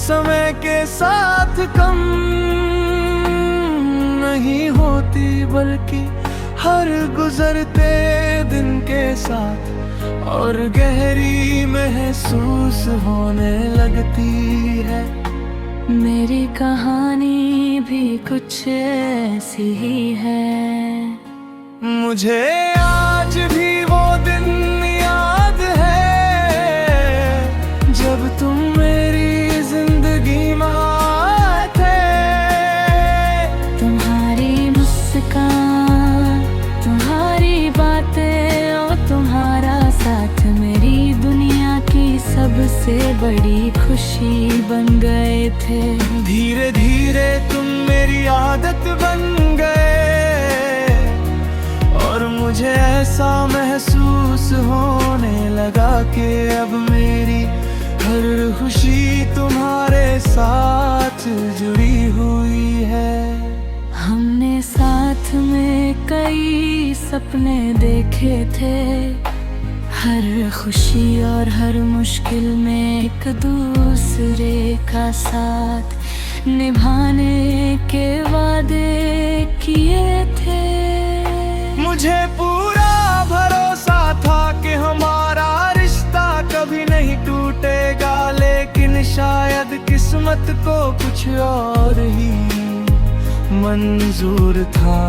समय के साथ कम नहीं होती, बल्कि हर गुजरते दिन के साथ और गहरी महसूस होने लगती है। मेरी कहानी भी कुछ ऐसी ही है। मुझे आज भी वो दिन याद है जब तुम मेरी जिंदगी में आए थे। तुम्हारी मुस्कान, तुम्हारी बातें और तुम्हारा साथ मेरी दुनिया की सबसे बड़ी खुशी बन गए थे। धीरे धीरे तुम मेरी आदत बन गए और मुझे ऐसा महसूस होने लगा कि अब मेरी हर खुशी तुम्हारे साथ जुड़ी हुई है। हमने साथ में कई सपने देखे थे, हर खुशी और हर मुश्किल में एक दूसरे का साथ निभाने के वादे किए थे। मुझे पूरा भरोसा था कि हमारा रिश्ता कभी नहीं टूटेगा, लेकिन शायद किस्मत को कुछ और ही मंजूर था।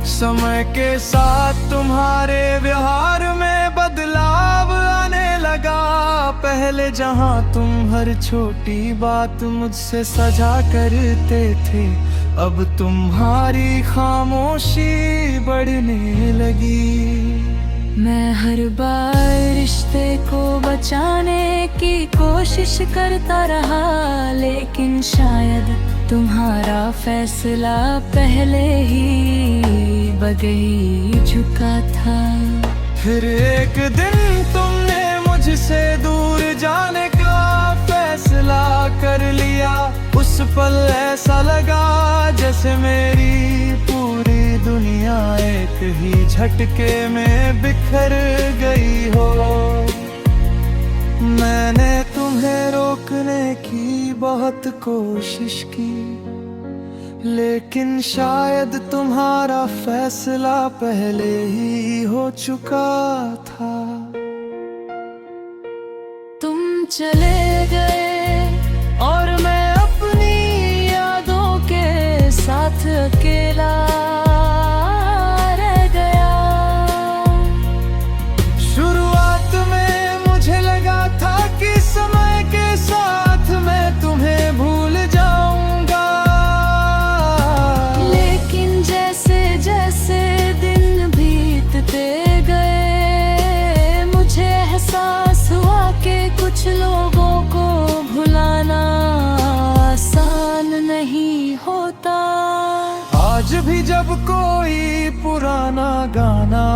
समय के साथ तुम्हारे व्यवहार में बदलाव आने लगा। पहले जहां तुम हर छोटी बात मुझसे सजा करते थे, अब तुम्हारी खामोशी बढ़ने लगी। मैं हर बार रिश्ते को बचाने की कोशिश करता रहा, लेकिन शायद तुम्हारा फैसला पहले ही बगई चुका था। फिर एक दिन तुमने मुझसे दूर जाने का फैसला कर लिया। उस पल ऐसा लगा जैसे मेरी पूरी दुनिया एक ही झटके में बिखर गई हो। मैंने तुम्हें रोकने की बहुत कोशिश की, लेकिन शायद तुम्हारा फैसला पहले ही हो चुका था। तुम चले गए और मैं अपनी यादों के साथ अकेला रह गया। शुरुआत में मुझे लगा था कि समय के साथ मैं तुम्हें भूल जाऊंगा, लेकिन जैसे जैसे दिन बीतते गए, मुझे एहसास हुआ कि कुछ लोगों को भुलाना आसान नहीं होता। आज भी जब कोई पुराना गाना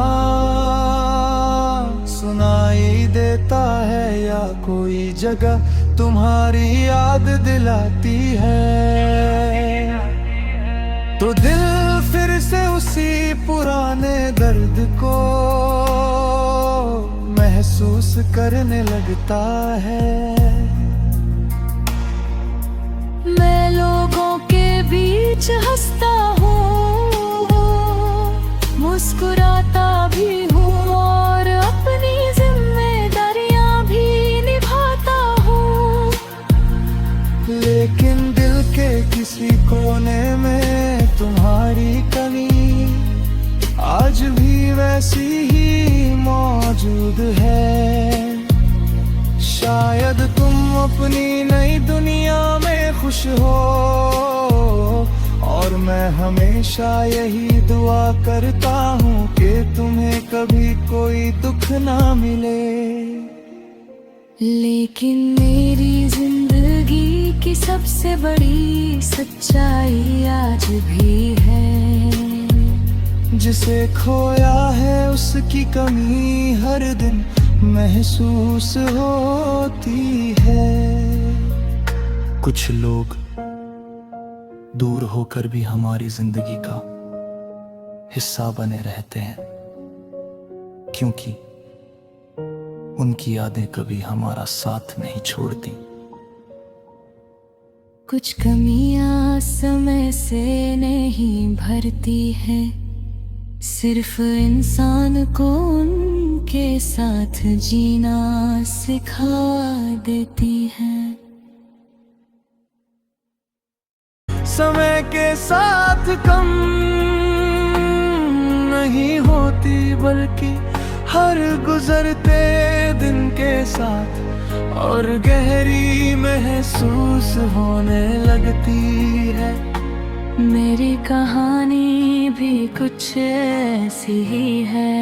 सुनाई देता है या कोई जगह तुम्हारी याद दिलाती है, तो दिल फिर से उसी पुराने दर्द को महसूस करने लगता है। मैं लोगों के बीच हंसता हूँ, मुस्कुराता भी हूँ और अपनी जिम्मेदारियां भी निभाता हूँ, लेकिन दिल के किसी कोने में तुम्हारी कमी आज भी वैसी ही मौजूद है। शायद तुम अपनी नई दुनिया में खुश हो और मैं हमेशा यही दुआ करता हूँ कि तुम्हें कभी कोई दुख ना मिले। लेकिन मेरी जिंदगी की सबसे बड़ी सच्चाई आज भी है, जिसे खोया है उसकी कमी हर दिन महसूस होती है। कुछ लोग दूर होकर भी हमारी जिंदगी का हिस्सा बने रहते हैं, क्योंकि उनकी यादें कभी हमारा साथ नहीं छोड़ती। कुछ कमियां समय से नहीं भरती है, सिर्फ इंसान को उनके साथ जीना सिखा देती है। समय के साथ कम नहीं होती, बल्कि हर गुजरते दिन के साथ और गहरी महसूस होने लगती है। मेरी कहानी भी कुछ ऐसी ही है।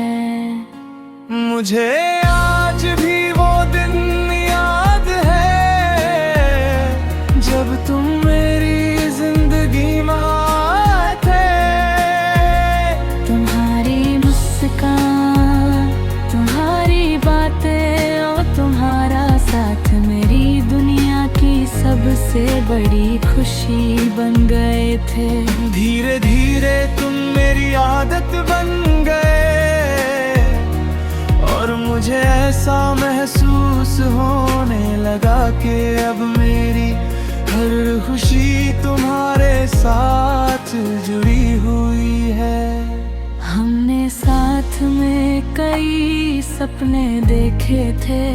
मुझे आज भी वो दिन याद है जब तुम मेरी जिंदगी में आए थे। तुम्हारी मुस्कान, तुम्हारी बातें और तुम्हारा साथ मेरी दुनिया की सबसे बड़ी खुशी बन गए थे। धीरे धीरे तुम मेरी आदत बन गए और मुझे ऐसा महसूस होने लगा कि अब मेरी हर खुशी तुम्हारे साथ जुड़ी हुई है। हमने साथ में कई सपने देखे थे,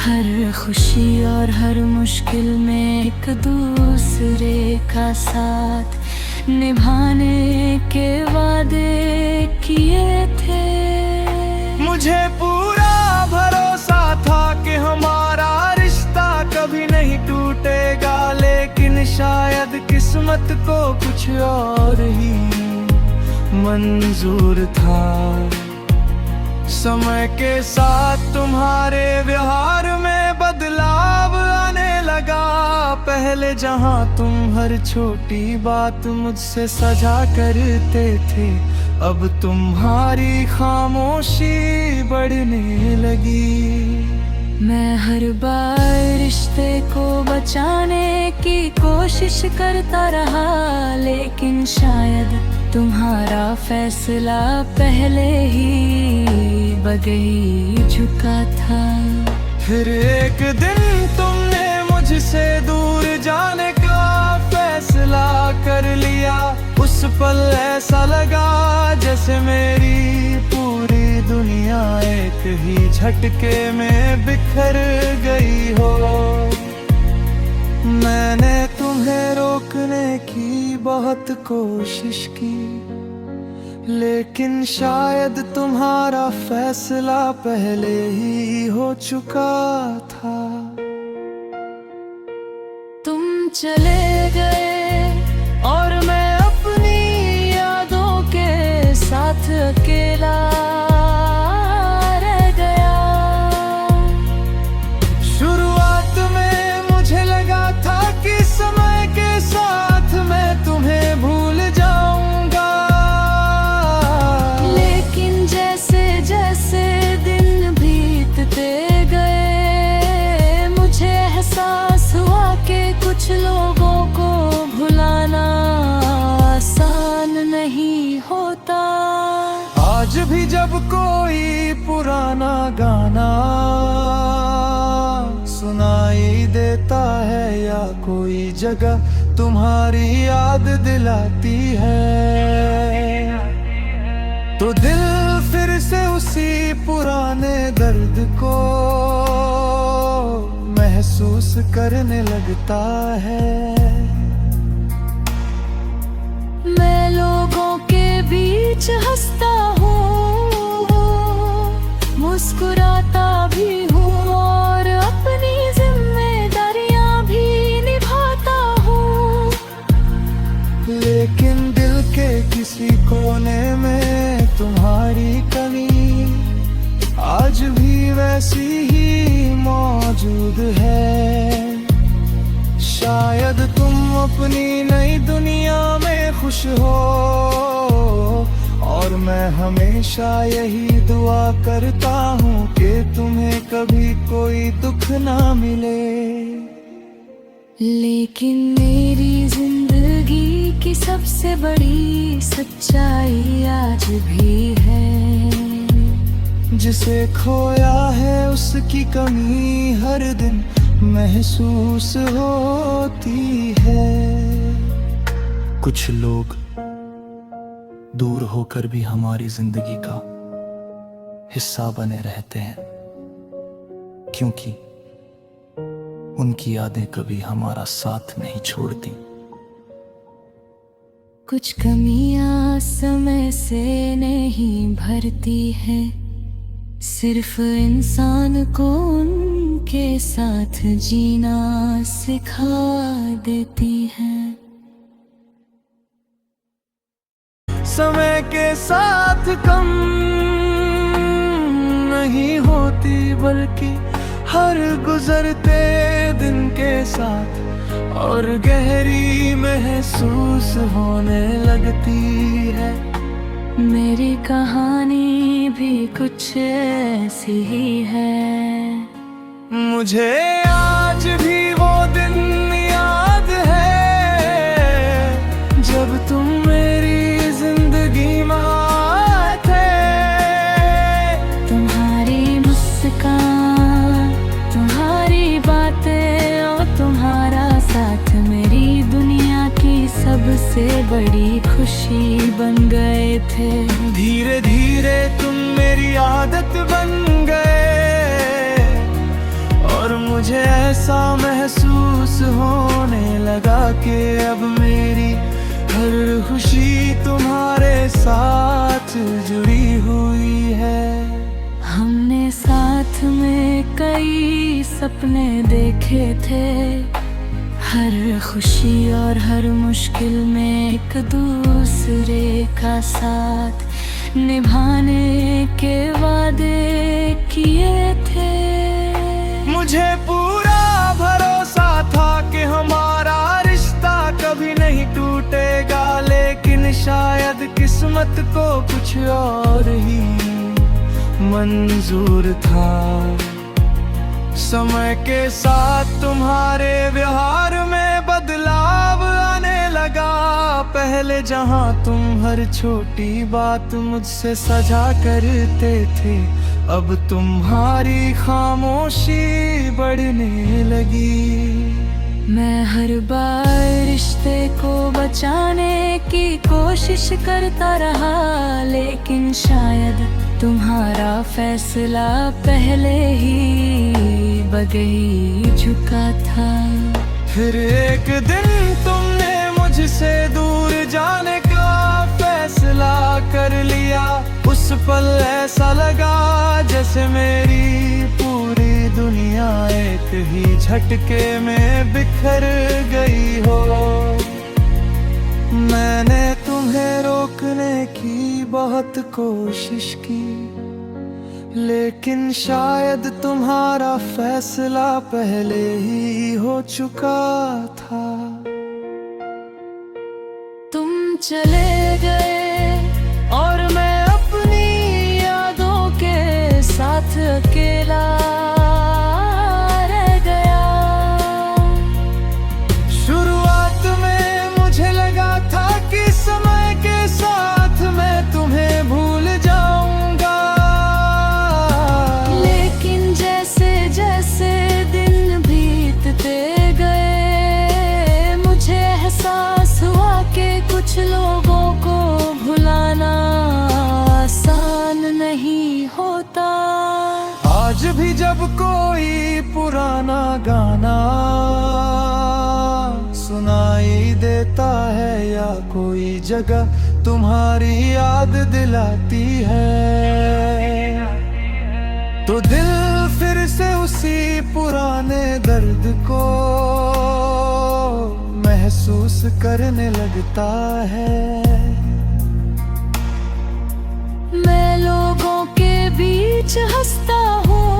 हर खुशी और हर मुश्किल में एक दूसरे का साथ निभाने के वादे किए थे। मुझे पूरा भरोसा था कि हमारा रिश्ता कभी नहीं टूटेगा, लेकिन शायद किस्मत को कुछ और ही मंजूर था। समय के साथ तुम्हारे व्यवहार में बदलाव आने लगा। पहले जहां तुम हर छोटी बात मुझसे साझा करते थे, अब तुम्हारी खामोशी बढ़ने लगी। मैं हर बार रिश्ते को बचाने की कोशिश करता रहा, लेकिन शायद तुम्हारा फैसला पहले ही बगई चुका था। फिर एक दिन तुमने मुझसे दूर जाने का फैसला कर लिया। उस पल ऐसा लगा जैसे मेरी पूरी दुनिया एक ही झटके में बिखर गई हो। मैंने तुम्हें रोकने की बहुत कोशिश की, लेकिन शायद तुम्हारा फैसला पहले ही हो चुका था। तुम चले गए और मैं अपनी यादों के साथ अकेला रह गया। शुरुआत में मुझे लगा था कि समय के साथ मैं तुम्हें भूल जाऊंगा, लेकिन जैसे जैसे दिन बीतते गए, मुझे एहसास हुआ कि कुछ लोगों को भुलाना आसान नहीं होता। आज भी जब कोई पुराना गाना सुनाई देता है या कोई जगह तुम्हारी याद दिलाती है, तो दिल फिर से उसी पुराने दर्द को महसूस करने लगता है। मैं लोगों के बीच हंसता हूँ, मुस्कुराता भी हूँ और अपनी जिम्मेदारियाँ भी निभाता हूँ, लेकिन दिल के किसी कोने में तुम्हारी कमी आज भी वैसी ही मौजूद है। शायद तुम अपनी नई दुनिया में खुश हो और मैं हमेशा यही दुआ करता हूँ कि तुम्हें कभी कोई दुख ना मिले। लेकिन मेरी जिंदगी की सबसे बड़ी सच्चाई आज भी है, जिसे खोया है उसकी कमी हर दिन महसूस होती है। कुछ लोग दूर होकर भी हमारी जिंदगी का हिस्सा बने रहते हैं, क्योंकि उनकी यादें कभी हमारा साथ नहीं छोड़ती। कुछ कमियां समय से नहीं भरती है, सिर्फ इंसान को उनके साथ जीना सिखा देती है। समय के साथ कम नहीं होती, बल्कि हर गुजरते दिन के साथ और गहरी महसूस होने लगती है। मेरी कहानी भी कुछ ऐसी ही है। मुझे आज भी वो दिन याद है जब तुम मेरी जिंदगी में आए थे। तुम्हारी मुस्कान, तुम्हारी बातें और तुम्हारा साथ मेरी दुनिया की सबसे बड़ी खुशी बन गए थे। धीरे धीरे तुम मेरी आदत बन गए और मुझे ऐसा महसूस होने लगा कि अब मेरी हर खुशी तुम्हारे साथ जुड़ी हुई है। हमने साथ में कई सपने देखे थे, हर खुशी और हर मुश्किल में एक दूसरे का साथ निभाने के वादे किए थे। मुझे पूरा भरोसा था कि हमारा रिश्ता कभी नहीं टूटेगा, लेकिन शायद किस्मत को कुछ और ही मंजूर था। समय के साथ तुम्हारे व्यवहार में बदलाव आने लगा। पहले जहां तुम हर छोटी बात मुझसे सजा करते थे, अब तुम्हारी खामोशी बढ़ने लगी। मैं हर बार रिश्ते को बचाने की कोशिश करता रहा, लेकिन शायद तुम्हारा फैसला पहले ही बगई झुका था। फिर एक दिन तुमने मुझसे दूर जाने का फैसला कर लिया। उस पल ऐसा लगा जैसे मेरी पूरी दुनिया एक ही झटके में बिखर गई हो। मैंने तुम्हें रोकने की बहुत कोशिश की, लेकिन शायद तुम्हारा फैसला पहले ही हो चुका था। तुम चले गए और मैं अपनी यादों के साथ अकेला रह गया। शुरुआत में मुझे लगा था कि समय के साथ मैं तुम्हें भूल जाऊंगा, लेकिन जैसे जैसे दिन बीतते गए, मुझे एहसास हुआ कि कुछ लोगों को भुलाना आसान नहीं होता। आज भी जब कोई पुराना गाना सुनाई देता है या कोई जगह तुम्हारी याद दिलाती है, तो दिल फिर से उसी पुराने दर्द को महसूस करने लगता है। मैं लोगों के बीच हंसता हूँ,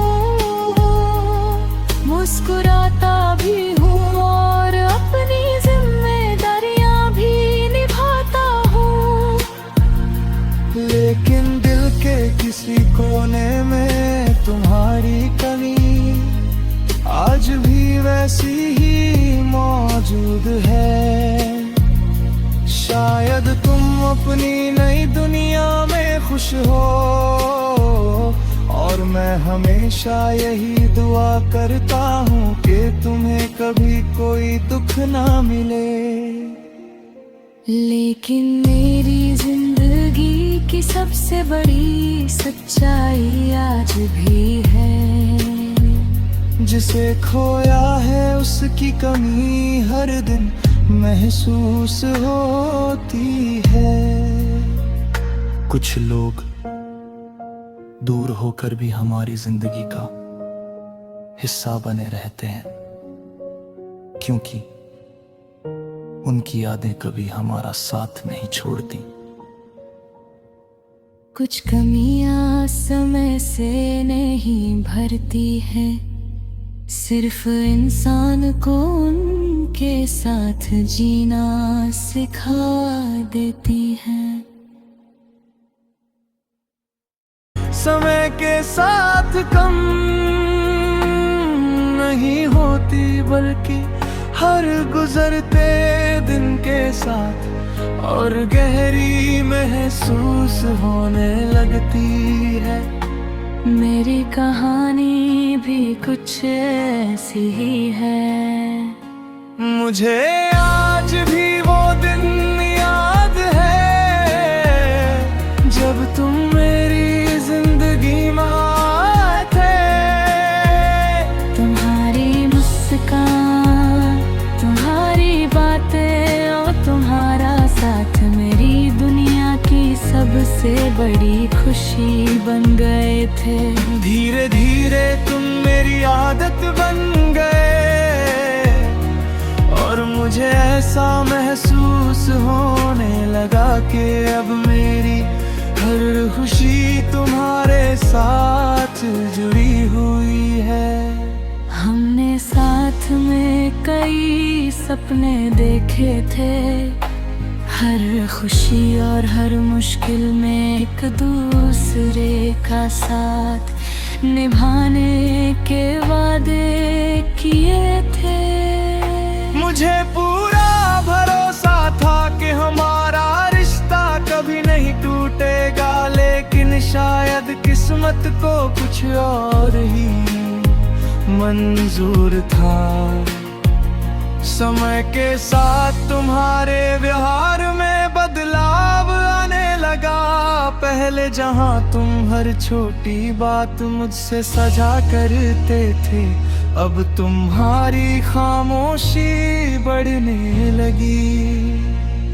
मुस्कुराता भी हूँ और अपनी जिम्मेदारियां भी निभाता हूँ, लेकिन दिल के किसी कोने में तुम्हारी कमी आज भी वैसी ही मौजूद है। शायद तुम अपनी नई दुनिया में खुश हो और और मैं हमेशा यही दुआ करता हूँ कि तुम्हें कभी कोई दुख ना मिले। लेकिन मेरी जिंदगी की सबसे बड़ी सच्चाई आज भी है, जिसे खोया है उसकी कमी हर दिन महसूस होती है। कुछ लोग दूर होकर भी हमारी जिंदगी का हिस्सा बने रहते हैं, क्योंकि उनकी यादें कभी हमारा साथ नहीं छोड़ती। कुछ कमियां समय से नहीं भरती है, सिर्फ इंसान को उनके साथ जीना सिखा देती है। समय के साथ कम नहीं होती, बल्कि हर गुजरते दिन के साथ और गहरी महसूस होने लगती है। मेरी कहानी भी कुछ ऐसी ही है। मुझे आज भी वो दिन याद है जब तुम मेरी जिंदगी में आए थे। तुम्हारी मुस्कान, तुम्हारी बातें और तुम्हारा साथ मेरी दुनिया की सबसे बड़ी खुशी बन गए थे। धीरे धीरे तुम मेरी आदत बन गए और मुझे ऐसा महसूस होने लगा कि अब मेरी हर खुशी तुम्हारे साथ जुड़ी हुई है। हमने साथ में कई सपने देखे थे, हर खुशी और हर मुश्किल में एक दूसरे का साथ निभाने के वादे किए थे। मुझे पूरा भरोसा था कि हमारा रिश्ता कभी नहीं टूटेगा, लेकिन शायद किस्मत को कुछ और ही मंजूर था। समय के साथ तुम्हारे व्यवहार में बदलाव आने लगा। पहले जहां तुम हर छोटी बात मुझसे सजा करते थे, अब तुम्हारी खामोशी बढ़ने लगी।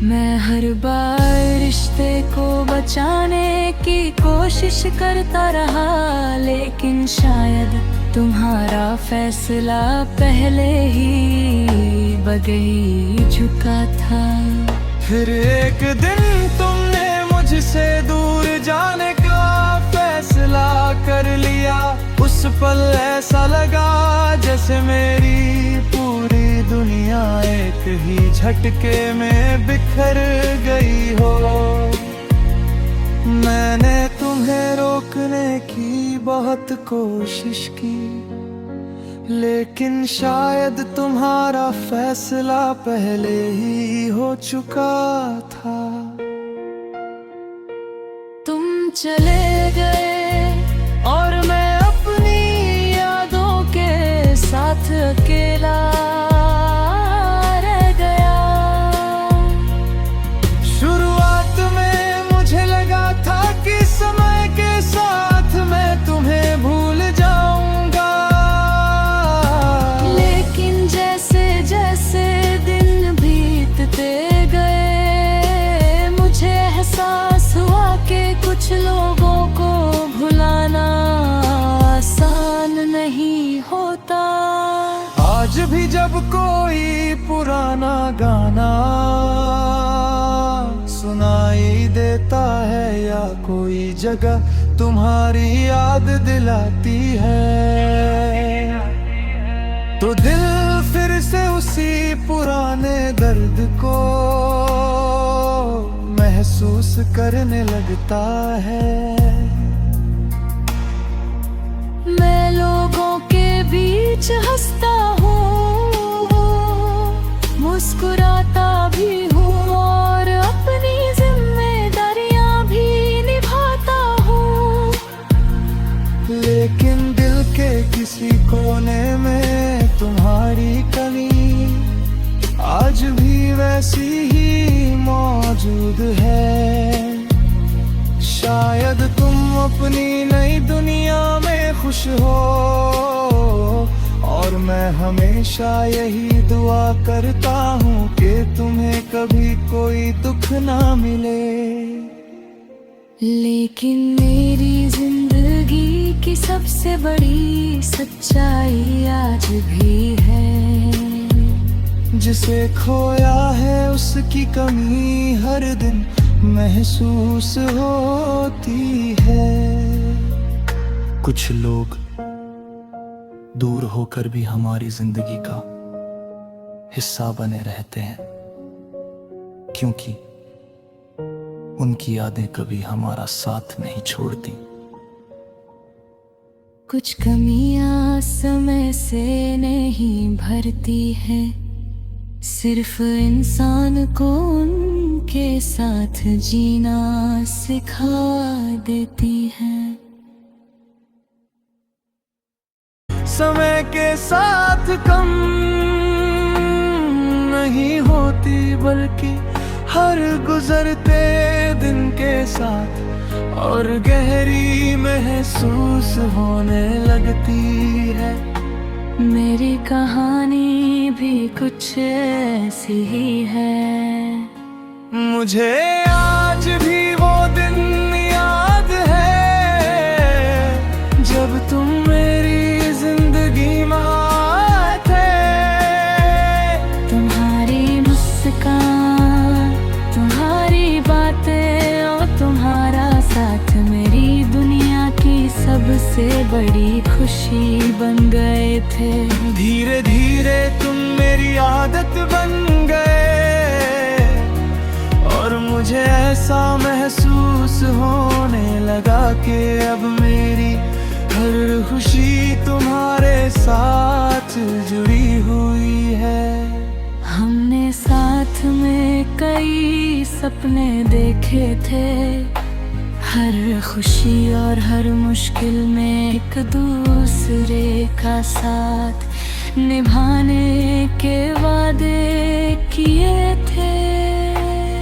मैं हर बार रिश्ते को बचाने की कोशिश करता रहा, लेकिन शायद तुम्हारा फैसला पहले ही बगई चुका था। फिर एक दिन तुमने मुझसे दूर जाने का फैसला कर लिया। उस पल ऐसा लगा जैसे मेरी पूरी दुनिया एक ही झटके में बिखर गई हो। मैंने तुम्हें रोकने की बहुत कोशिश की, लेकिन शायद तुम्हारा फैसला पहले ही हो चुका था। तुम चले गए और मैं अपनी यादों के साथ अकेला रह गया। शुरुआत में मुझे लगा था कि समय के साथ मैं तुम्हें भूल जाऊंगा, लेकिन जैसे जैसे दिन बीतते गए, मुझे एहसास हुआ कि कुछ लोगों को भुलाना आसान नहीं होता। आज भी जब कोई पुराना गाना सुनाई देता है या कोई जगह तुम्हारी याद दिलाती है, तो दिल फिर से उसी पुराने दर्द को महसूस करने लगता है। मैं लोगों के बीच हंसता हूँ, मुस्कुराता भी हूँ और अपनी जिम्मेदारियां भी निभाता हूँ। वैसी ही मौजूद है। शायद तुम अपनी नई दुनिया में खुश हो, और मैं हमेशा यही दुआ करता हूँ कि तुम्हें कभी कोई दुख ना मिले। लेकिन मेरी जिंदगी की सबसे बड़ी सच्चाई आज भी है, जिसे खोया है उसकी कमी हर दिन महसूस होती है। कुछ लोग दूर होकर भी हमारी जिंदगी का हिस्सा बने रहते हैं, क्योंकि उनकी यादें कभी हमारा साथ नहीं छोड़ती। कुछ कमियां समय से नहीं भरती है, सिर्फ इंसान को उनके साथ जीना सिखा देती है। समय के साथ कम नहीं होती, बल्कि हर गुजरते दिन के साथ और गहरी महसूस होने लगती है। मेरी कहानी भी कुछ ऐसी ही है। मुझे आज भी वो दिन याद है जब तुम मेरी जिंदगी में आए थे। तुम्हारी मुस्कान, तुम्हारी बातें और तुम्हारा साथ मेरी दुनिया की सबसे बड़ी खुशी बन गए थे। धीरे धीरे तुम मेरी आदत बन गए, और मुझे ऐसा महसूस होने लगा कि अब मेरी हर खुशी तुम्हारे साथ जुड़ी हुई है। हमने साथ में कई सपने देखे थे, हर खुशी और हर मुश्किल में एक दूसरे का साथ निभाने के वादे किए थे।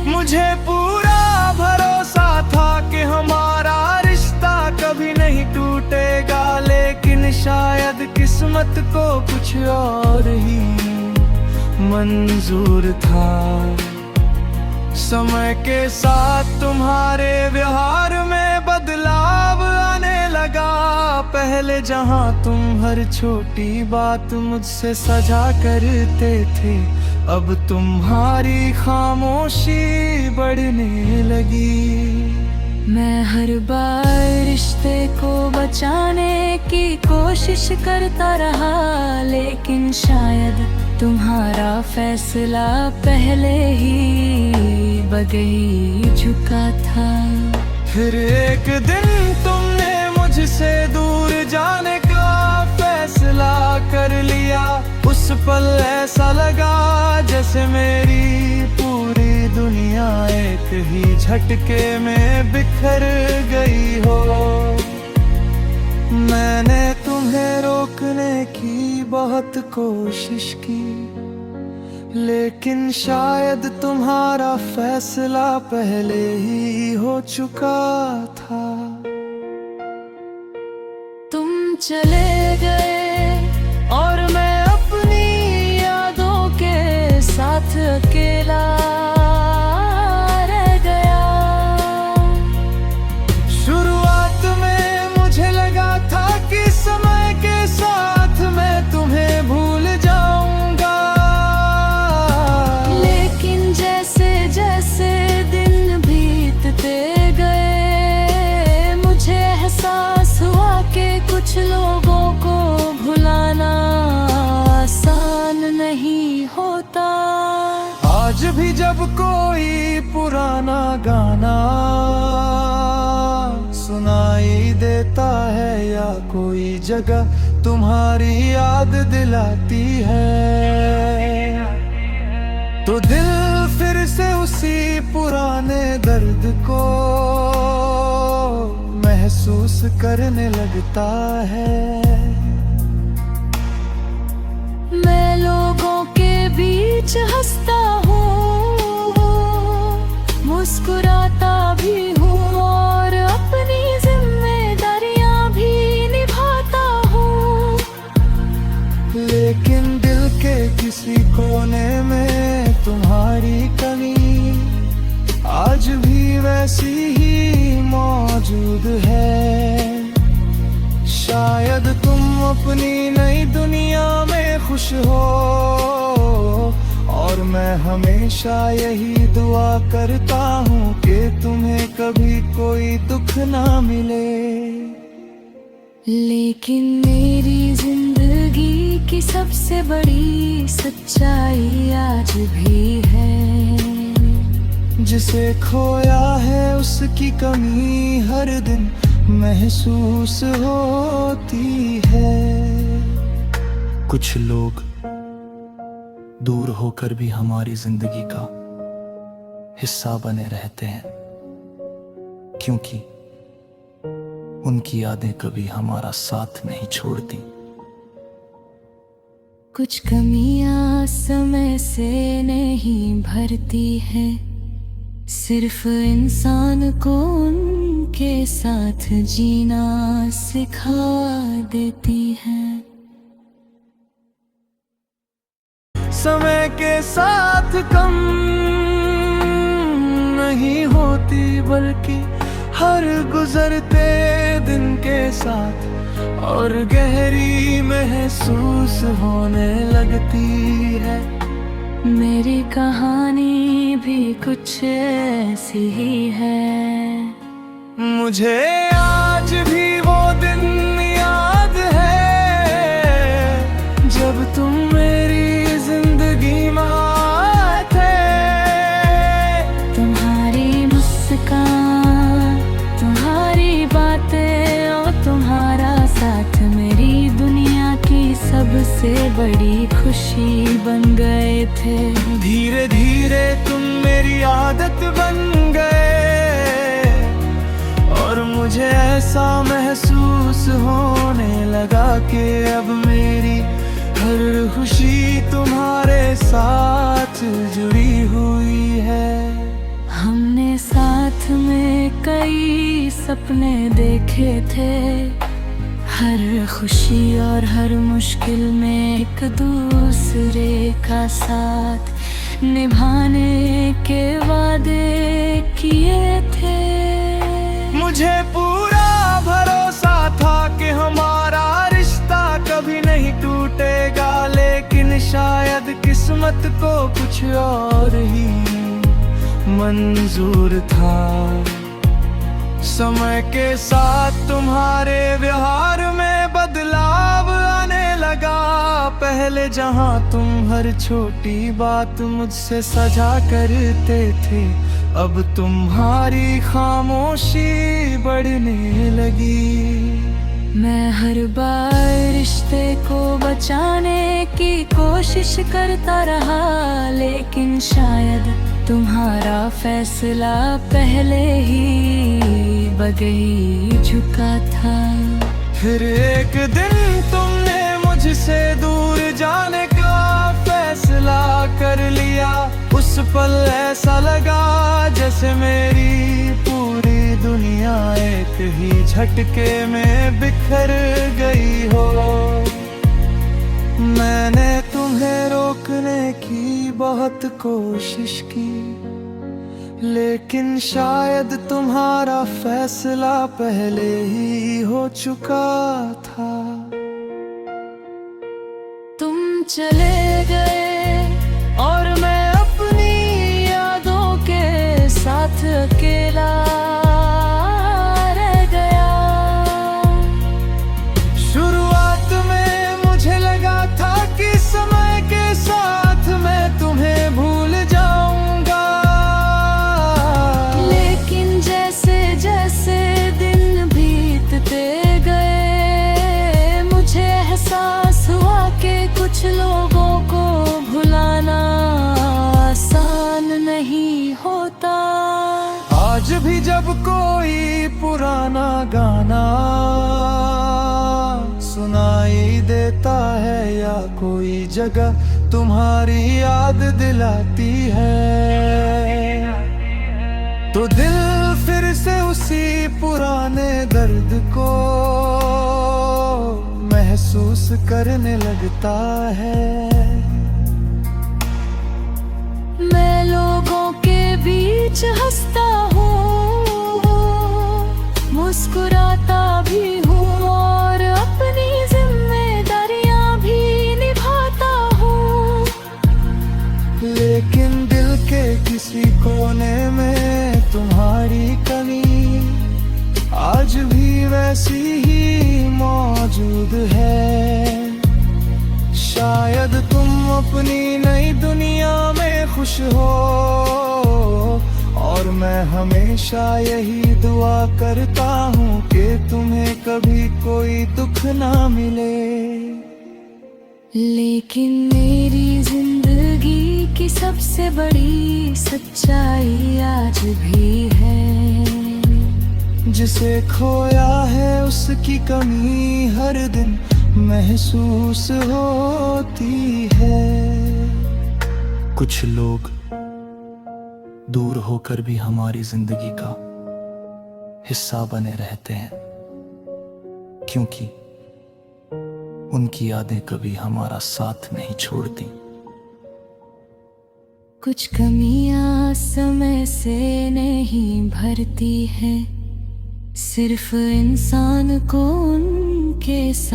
मुझे पूरा भरोसा था कि हमारा रिश्ता कभी नहीं टूटेगा, लेकिन शायद किस्मत को कुछ और ही मंजूर था। समय के साथ तुम्हारे व्यवहार में बदलाव आने लगा। पहले जहां तुम हर छोटी बात मुझसे सजा करते थे, अब तुम्हारी खामोशी बढ़ने लगी। मैं हर बार रिश्ते को बचाने की कोशिश करता रहा, लेकिन शायद तुम्हारा फैसला पहले ही बगई चुका था। फिर एक दिन तुमने मुझसे दूर जाने का फैसला कर लिया। उस पल ऐसा लगा जैसे मेरी पूरी दुनिया एक ही झटके में बिखर गई हो। मैंने तुम्हें रोकने की बहुत कोशिश की, लेकिन शायद तुम्हारा फैसला पहले ही हो चुका था। तुम चले गए और मैं अपनी यादों के साथ अकेला रह गया। शुरुआत में मुझे लगा था कि समय के साथ मैं तुम्हें भूल जाऊंगा, लेकिन जैसे जैसे दिन बीतते गए, मुझे एहसास हुआ कि कुछ लोगों को भुलाना आसान नहीं होता। आज भी जब कोई पुराना गाना सुनाई देता है या कोई जगह तुम्हारी याद दिलाती है, तो दिल फिर से उसी पुराने दर्द को महसूस करने लगता है। मैं लोगों के बीच हंसता हूँ, किसी कोने में तुम्हारी कमी आज भी वैसी ही मौजूद है। शायद तुम अपनी नई दुनिया में खुश हो और मैं हमेशा यही दुआ करता हूँ कि तुम्हें कभी कोई दुख ना मिले। लेकिन मेरी जिंदगी की सबसे बड़ी सच्चाई आज भी है, जिसे खोया है उसकी कमी हर दिन महसूस होती है। कुछ लोग दूर होकर भी हमारी जिंदगी का हिस्सा बने रहते हैं, क्योंकि उनकी यादें कभी हमारा साथ नहीं छोड़ती। कुछ कमियां समय से नहीं भरती है, सिर्फ इंसान को उनके साथ जीना सिखा देती है। समय के साथ कम नहीं होती, बल्कि हर गुजरते दिन के साथ और गहरी महसूस होने लगती है। मेरी कहानी भी कुछ ऐसी ही है। मुझे आज भी वो दिन याद है जब तुम मेरी जिंदगी में आए थे। तुम्हारी मुस्कान, तुम्हारी बातें और तुम्हारा साथ मेरी दुनिया की सबसे बड़ी खुशी बन गए थे। धीरे धीरे तुम मेरी आदत बन गए और मुझे ऐसा महसूस होने लगा कि अब मेरी हर खुशी तुम्हारे साथ जुड़ी हुई है। हमने साथ में कई सपने देखे थे, हर खुशी और हर मुश्किल में एक दूसरे का साथ निभाने के वादे किए थे। मुझे पूरा भरोसा था कि हमारा रिश्ता कभी नहीं टूटेगा, लेकिन शायद किस्मत को कुछ और ही मंजूर था। समय के साथ तुम्हारे व्यवहार में बदलाव आने लगा। पहले जहां तुम हर छोटी बात मुझसे सजा करते थे, अब तुम्हारी खामोशी बढ़ने लगी। मैं हर बार रिश्ते को बचाने की कोशिश करता रहा, लेकिन शायद तुम्हारा फैसला पहले ही बगई चुका था। फिर एक दिन तुमने मुझसे दूर जाने का फैसला कर लिया। उस पल ऐसा लगा जैसे मेरी पूरी दुनिया एक ही झटके में बिखर गई हो। मैंने तुम्हें रोकने की बहुत कोशिश की, लेकिन शायद तुम्हारा फैसला पहले ही हो चुका था। तुम चले गए और मैं अपनी यादों के साथ अकेला रह गया। शुरुआत में मुझे लगा था कि समय के साथ मैं तुम्हें भूल जाऊंगा, लेकिन जैसे जैसे दिन बीतते गए मुझे एहसास हुआ कि कुछ लोगों को भुलाना आसान नहीं होता। आज भी जब कोई पुराना गाना सुनाई देता है या कोई जगह तुम्हारी याद दिलाती है, तो दिल फिर से उसी पुराने दर्द को महसूस करने लगता है। किसी कोने में तुम्हारी कमी आज भी वैसी ही मौजूद है। शायद तुम अपनी नई दुनिया में खुश हो और मैं हमेशा यही दुआ करता हूँ कि तुम्हें कभी कोई दुख ना मिले। लेकिन मेरी जिंदगी की सबसे बड़ी सच्चाई आज भी है, जिसे खोया है उसकी कमी हर दिन महसूस होती है। कुछ लोग दूर होकर भी हमारी जिंदगी का हिस्सा बने रहते हैं, क्योंकि उनकी यादें कभी हमारा साथ नहीं छोड़ती। कुछ कमियां समय से नहीं भरती है, सिर्फ इंसान को उनके साथ